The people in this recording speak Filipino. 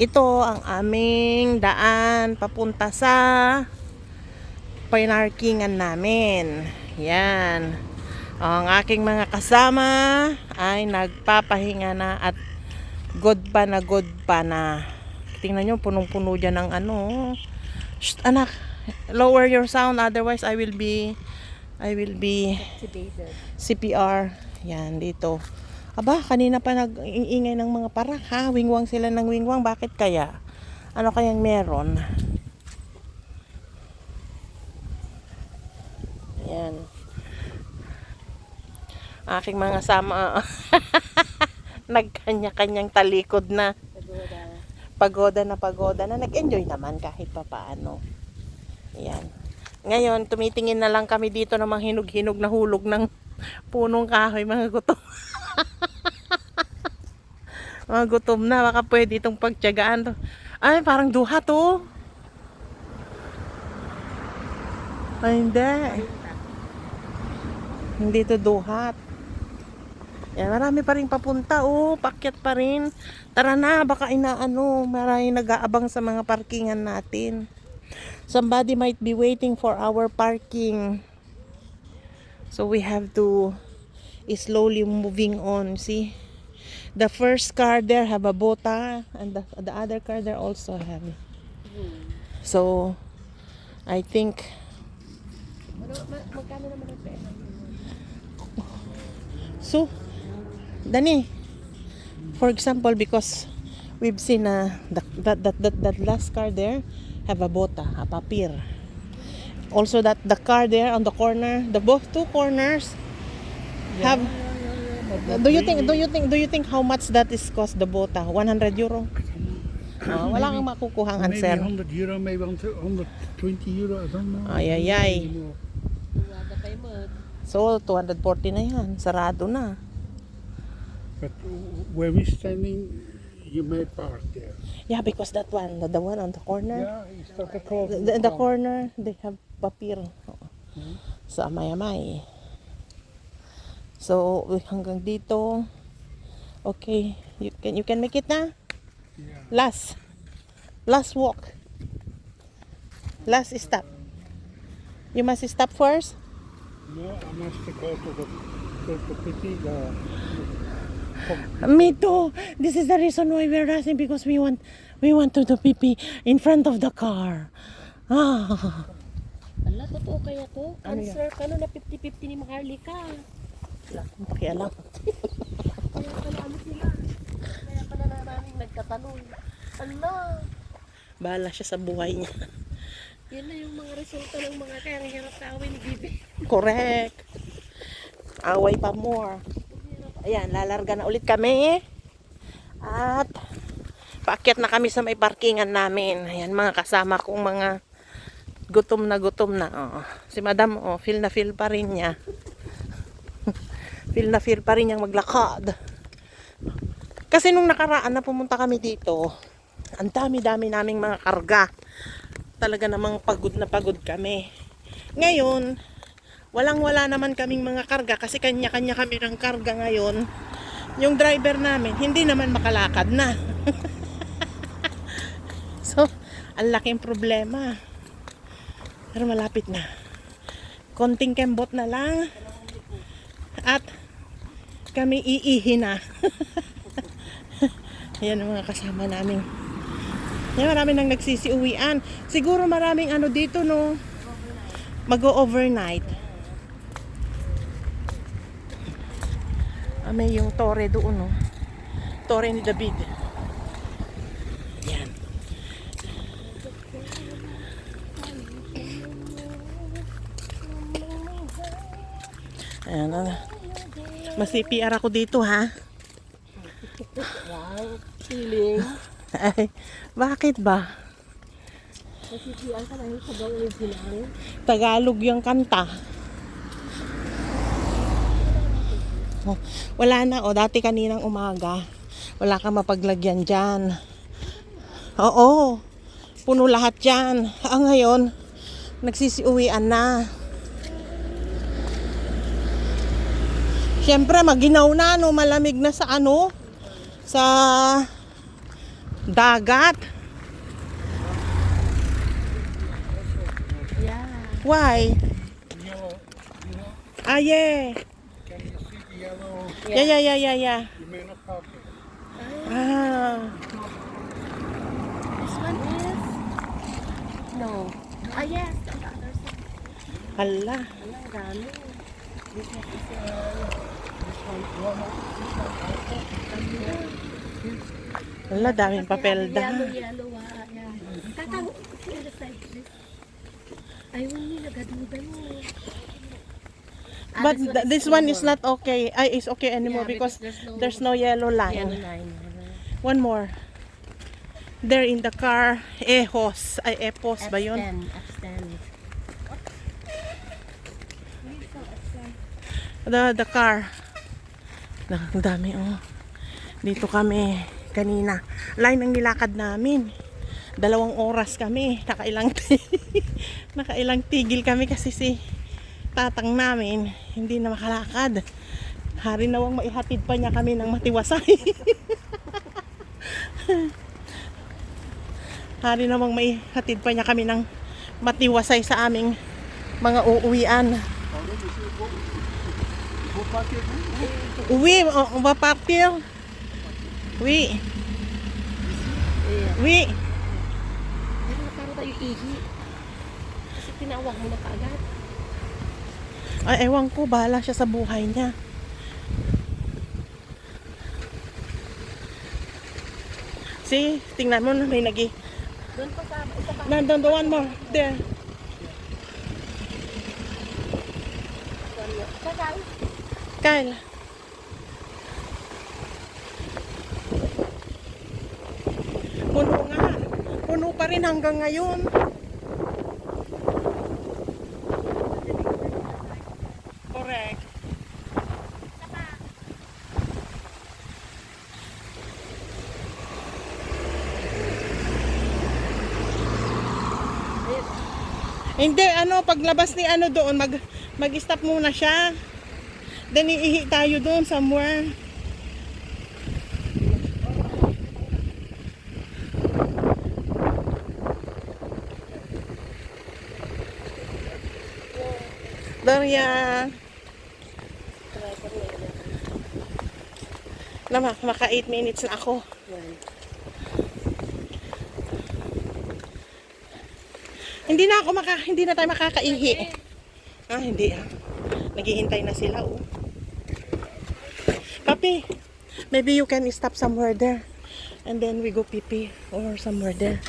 Ito ang aming daan papunta sa pinarkingan namin. Yan. Ang aking mga kasama ay nagpapahinga na at good pa na. Tingnan nyo, punong-puno dyan ng ano. Shh, anak, lower your sound, otherwise I will be CPR. Yan, dito. Aba, kanina pa nag-iingay ng mga parak ha. Wingwang sila ng wingwang. Bakit kaya? Ano kayang meron? Yan. Aking mga sama nagkanya-kanyang talikod na. Pagoda na. Nag-enjoy naman kahit pa paano. Yan. Ngayon, tumitingin na lang kami dito ng mga hinog-hinog na hulog ng punong kahoy, mga gutom. Mga gutom na, baka pwede itong pagtiyagaan to. Ay, parang duha to. Ay, hindi. Hindi to duhat. Yan, marami pa rin papunta, pakyat pa rin. Tara na, baka marami nag-aabang sa mga parkingan natin. Somebody might be waiting for our parking. So we have to slowly moving on, see? The first car there have a bota, and the other car there also have. So, I think. Magkano naman ang pera? So, Dani, for example, because we've seen that last car there have a bota, a papir. Also, that the car there on the corner, the both two corners have. Do you think how much that is cost the bota? 100 euro? Wala kang makukuhang answer. Maybe 100 euro, maybe 120 euro, I don't know. Ay. Wala kayo mo. So, 240 na yan. Sarado na. But where we're standing, you may park there. Yeah, because that one, the one on the corner. Yeah, it's not across The corner, they have papir. Sa amay-amay. So, hanggang dito. Okay, you can make it na? Yeah. Last walk. Last stop. You must stop first? No, I must go to pity Me too. This is the reason why we're rushing, because we want to do pee in front of the car. Ala, totoo kaya to? Ano Answer ka no na 50-50 ni Maharlika. Wala akong pakialam. Kaya pala ano sila? Kaya pala namin nagtatanong. Ala, Bahala siya sa buhay niya. yun na yung mga resulta ng mga kaya hirap kaaway ni Bibi. Correct. Away pa more. Ayan, lalarga na ulit kami. At paakyat na kami sa may parkingan namin. Ayan, mga kasama kong mga gutom na. Si Madam, feel na feel pa rin niya. Feel na feel pa rin niyang maglakad. Kasi nung nakaraan na pumunta kami dito, ang dami-dami naming mga karga. Talaga namang pagod na pagod kami. Ngayon, walang-wala naman kaming mga karga kasi kanya-kanya kami ng karga ngayon. Yung driver namin, hindi naman makalakad na. So, ang laking problema. Pero malapit na. Konting kembot na lang. At kami iihi na. Ayan ang mga kasama namin. Yan, marami nang nagsisiuwian. Siguro maraming dito, no? Mag-o-overnight. May yung tore doon, no? Tore ni David. Yan. Ayan. Mas-CPR ako dito, ha? Wow, feeling. Ay, bakit ba? CPR ka lang sa bang original. Tagalog yung kanta. Wala na, dati kaninang umaga. Wala kang mapaglagyan dyan. Oo, puno lahat dyan. Ngayon, nagsisiuwian na. Siyempre, maginaw na, no? Malamig na sa sa Dagat? Yeah. Why? Yellow, you know, Ah, yeah. can you see the yellow? Yeah. You may not talk it. Ah. This one is... No. Ah, yes. On the other side. Hala. Alang dami. This one is... This one, no, this one also. Hala, daming papel Yellow, da. yellow, yeah. Kakang, on the side, please. Ay, wala nagadugan mo. But this one is not okay. Is okay anymore Yeah, because because there's no yellow yellow line. line. One more. There in the car. Ehos. Ay, epos ba yun? Extend. The car. Ang dami oh. Dito kami kanina. Line ang nilakad namin. 2 oras kami. Nakailang tigil kami kasi si tatang namin hindi na makalakad. Hari nawang maihatid pa niya kami ng matiwasay. Hari namang maihatid pa niya kami ng matiwasay sa aming mga uuwian. Oui, on va partir. Oui. Yeah. Oui. Pero parang tayo ihi. Kasi tinawag mo na kaagad. Ay, ewan ko, bahala siya sa buhay niya. See, tingnan mo na may nagi. Doon pa sa isa pa. Nandun, the one more. There. Kakang. Kyle. Puno nga. Puno pa rin hanggang ngayon. Correct. Hindi, paglabas ni doon, mag-stop muna siya. Then iihi tayo doon somewhere. Daria. Maka 8 minutes na ako. Hindi na tayo makakaihi. Ah, hindi ah. Naghihintay na sila oh. Papi, maybe you can stop somewhere there. And then we go pee or somewhere there.